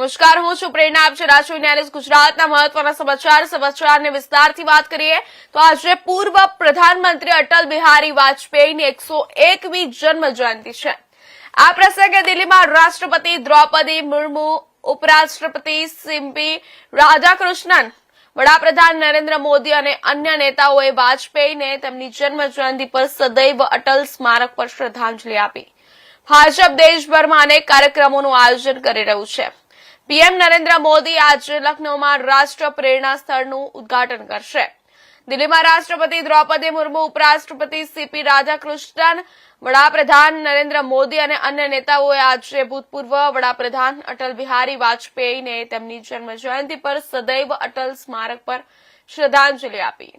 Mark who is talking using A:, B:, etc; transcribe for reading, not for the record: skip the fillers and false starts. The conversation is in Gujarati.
A: નમસ્કાર, હું છું પ્રેરણા. આપ છે રાષ્ટ્રીય ન્યાયાલય ગુજરાતના મહત્વના સમાચારને વિસ્તારથી વાત કરીએ તો આજે પૂર્વ પ્રધાનમંત્રી અટલ બિહારી વાજપેયીની 101મી જન્મ જયંતિ છે. આ પ્રસંગે દિલ્હીમાં રાષ્ટ્રપતિ દ્રૌપદી મુર્મુ, ઉપરાષ્ટ્રપતિ સીપી રાધાકૃષ્ણન, વડાપ્રધાન નરેન્દ્ર મોદી અને અન્ય નેતાઓએ વાજપેયીને તેમની જન્મ જયંતિ પર સદૈવ અટલ સ્મારક પર શ્રદ્ધાંજલિ આપી. ભાજપ દેશભરમાં અનેક કાર્યક્રમોનું આયોજન કરી રહ્યું છે. પીએમ નરેન્દ્ર મોદી આજે લખનૌમાં રાષ્ટ્ર પ્રેરણા સ્થળનું ઉદ્ઘાટન કરશે. દિલ્હીમાં રાષ્ટ્રપતિ દ્રૌપદી મુર્મુ, ઉપરાષ્ટ્રપતિ સીપી રાધાકૃષ્ણન, વડાપ્રધાન નરેન્દ્ર મોદી અને અન્ય નેતાઓએ આજે ભૂતપૂર્વ વડાપ્રધાન અટલ બિહારી વાજપેયીને તેમની જન્મ જયંતિ પર સદૈવ અટલ સ્મારક પર શ્રદ્ધાંજલિ આપી.